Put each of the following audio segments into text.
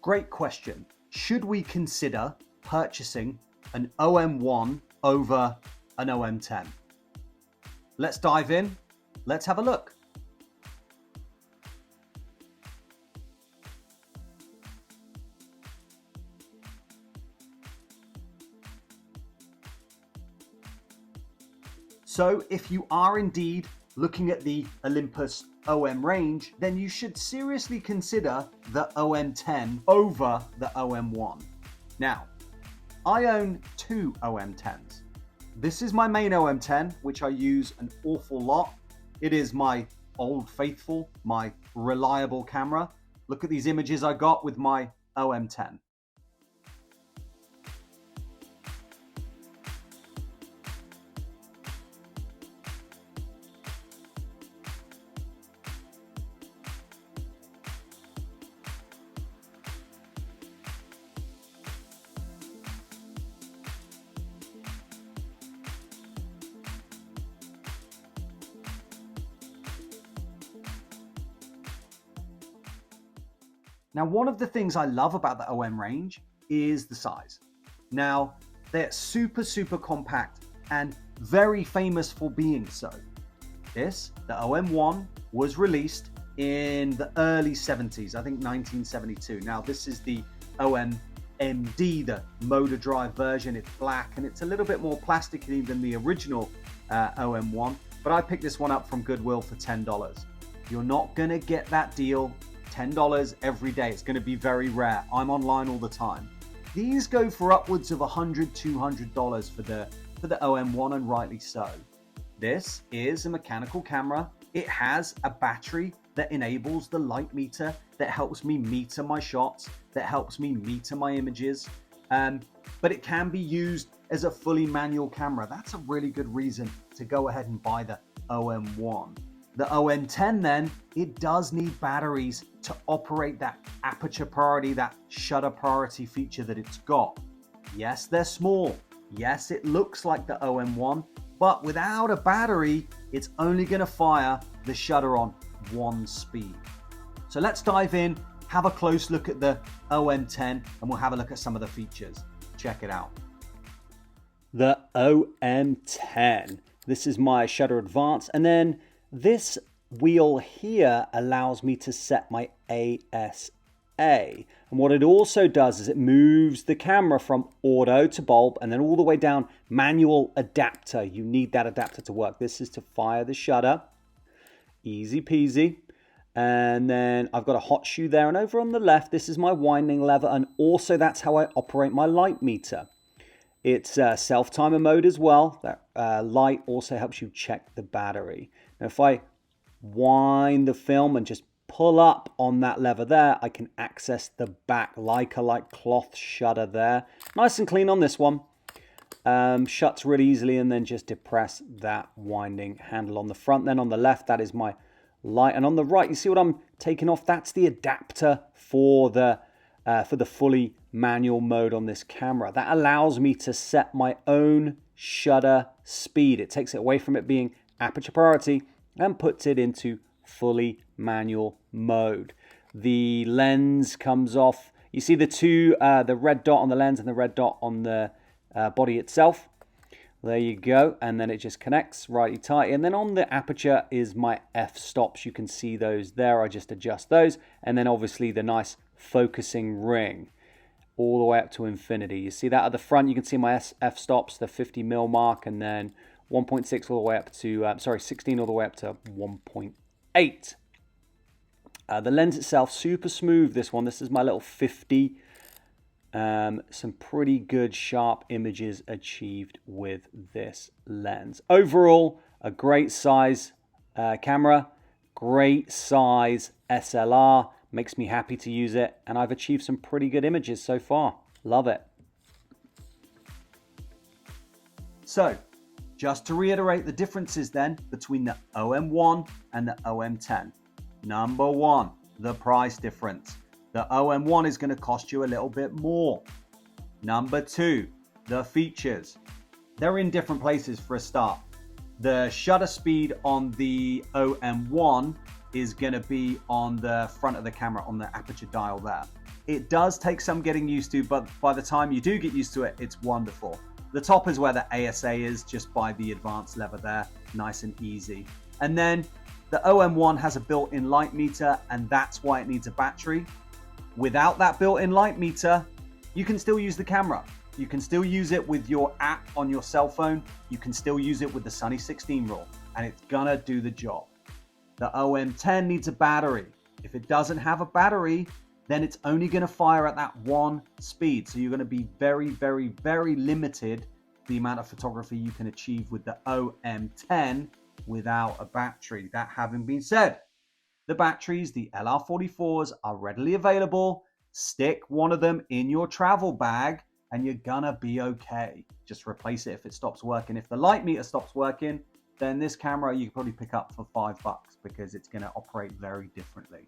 Great question. Should we consider purchasing an OM1 over an OM10? Let's dive in. Let's have a look. So if you are indeed looking at the Olympus OM range, then you should seriously consider the OM10 over the OM1. Now, I own two OM10s. This is my main OM10, which I use an awful lot. It is my old faithful, my reliable camera. Look at these images I got with my OM10. Now, one of the things I love about the OM range is the size. Now, they're super, super compact and very famous for being so. This, the OM1, was released in the early 70s, I think 1972. Now, this is the OM-MD, the motor drive version. It's black and it's a little bit more plasticky than the original OM1, but I picked this one up from Goodwill for $10. You're not gonna get that deal $10 every day. It's going to be very rare. I'm online all the time. These go for upwards of $100, $200 for the OM1, and rightly so. This is a mechanical camera. It has a battery that enables the light meter, that helps me meter my shots, that helps me meter my images. But it can be used as a fully manual camera. That's a really good reason to go ahead and buy the OM1. The OM10 then, it does need batteries to operate that aperture priority, that shutter priority feature that it's got. Yes, they're small. Yes, it looks like the OM1, but without a battery, it's only gonna fire the shutter on one speed. So let's dive in, have a close look at the OM10, and we'll have a look at some of the features. Check it out. The OM10. This is my shutter advance, and then this wheel here allows me to set my ASA. And what it also does is it moves the camera from auto to bulb and then all the way down manual adapter. You need that adapter to work. This is to fire the shutter. Easy peasy. And then I've got a hot shoe there. And over on the left, this is my winding lever. And also that's how I operate my light meter. It's self-timer mode as well. That light also helps you check the battery. Now, if I wind the film and just pull up on that lever there, I can access the back Leica-like cloth shutter there. Nice and clean on this one. Shuts really easily, and then just depress that winding handle on the front. Then on the left, that is my light. And on the right, you see what I'm taking off? That's the adapter for the fully manual mode on this camera. That allows me to set my own shutter speed. It takes it away from it being aperture priority and puts it into fully manual mode. The lens comes off. You see the two, the red dot on the lens and the red dot on the body itself. There you go. And then it just connects righty tight. And then on the aperture is my f-stops. You can see those there. I just adjust those. And then obviously the nice focusing ring all the way up to infinity. You see that at the front, you can see my f-stops, the 50mm mark, and then 1.6 all the way up to, 16 all the way up to 1.8. The lens itself, super smooth, this one. This is my little 50. Some pretty good sharp images achieved with this lens. Overall, a great size camera, great size SLR. Makes me happy to use it, and I've achieved some pretty good images so far. Love it. So, just to reiterate the differences then between the OM1 and the OM10. Number one, the price difference. The OM1 is going to cost you a little bit more. Number two, the features. They're in different places for a start. The shutter speed on the OM1 is going to be on the front of the camera, on the aperture dial there. It does take some getting used to, but by the time you do get used to it, it's wonderful. The top is where the ASA is, just by the advanced lever there, nice and easy. And then the OM1 has a built-in light meter, and that's why it needs a battery. Without that built-in light meter, you can still use the camera. You can still use it with your app on your cell phone. You can still use it with the Sunny 16 rule, and it's gonna do the job. The OM10 needs a battery. If it doesn't have a battery, then it's only gonna fire at that one speed. So you're gonna be very, very, very limited the amount of photography you can achieve with the OM10 without a battery. That having been said, the batteries, the LR44s, are readily available. Stick one of them in your travel bag and you're gonna be okay. Just replace it if it stops working. If the light meter stops working, then this camera you can probably pick up for $5 because it's gonna operate very differently.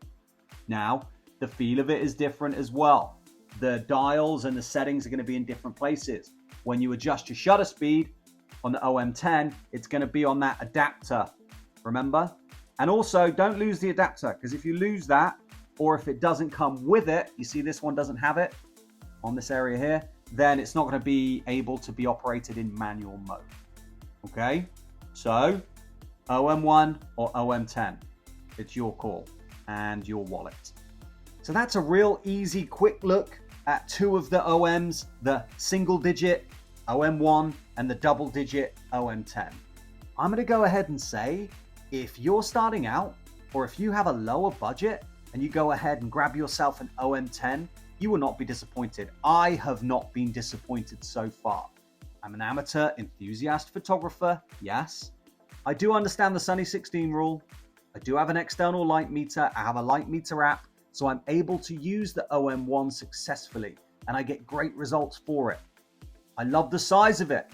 Now, the feel of it is different as well. The dials and the settings are gonna be in different places. When you adjust your shutter speed on the OM10, it's gonna be on that adapter, remember? And also, don't lose the adapter, because if you lose that, or if it doesn't come with it, you see this one doesn't have it on this area here, then it's not going to be able to be operated in manual mode. Okay, so OM1 or OM10, it's your call and your wallet. So that's a real easy, quick look at two of the OMs, the single digit OM1 and the double digit OM10. I'm going to go ahead and say, if you're starting out, or if you have a lower budget and you go ahead and grab yourself an OM10, you will not be disappointed. I have not been disappointed so far. I'm an amateur enthusiast photographer, yes. I do understand the Sunny 16 rule. I do have an external light meter. I have a light meter app, so I'm able to use the OM1 successfully, and I get great results for it. I love the size of it.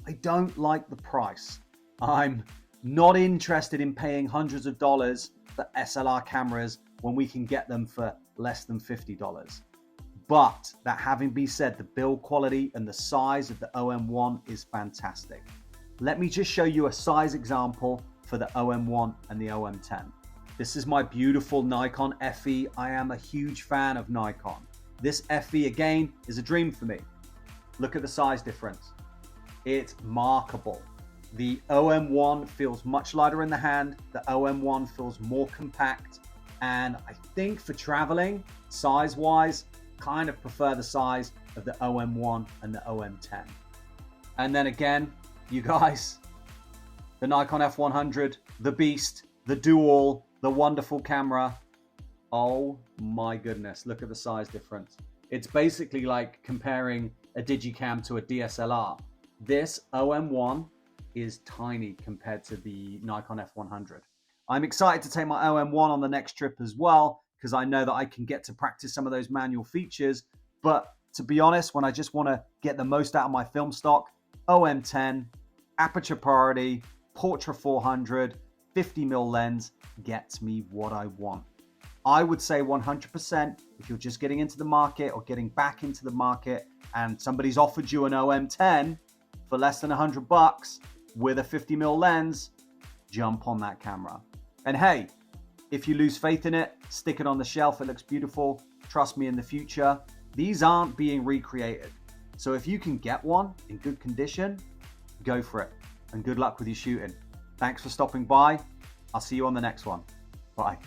I don't like the price. I'm not interested in paying hundreds of dollars for SLR cameras when we can get them for less than $50. But that having been said, the build quality and the size of the OM1 is fantastic. Let me just show you a size example for the OM1 and the OM10. This is my beautiful Nikon FE. I am a huge fan of Nikon. This FE again is a dream for me. Look at the size difference. It's markable. The OM1 feels much lighter in the hand. The OM1 feels more compact. And I think for traveling, size-wise, kind of prefer the size of the OM1 and the OM10. And then again, you guys, the Nikon F100, the beast, the dual, the wonderful camera. Oh my goodness, look at the size difference. It's basically like comparing a Digicam to a DSLR. This OM1 is tiny compared to the Nikon F100. I'm excited to take my OM1 on the next trip as well, because I know that I can get to practice some of those manual features. But to be honest, when I just want to get the most out of my film stock, OM10, aperture priority, portrait 400, 50mm lens gets me what I want. I would say 100% if you're just getting into the market or getting back into the market and somebody's offered you an OM10 for less than $100 with a 50mm lens, jump on that camera. And hey, if you lose faith in it, stick it on the shelf. It looks beautiful. Trust me, in the future, these aren't being recreated. So if you can get one in good condition, go for it. And good luck with your shooting. Thanks for stopping by. I'll see you on the next one. Bye.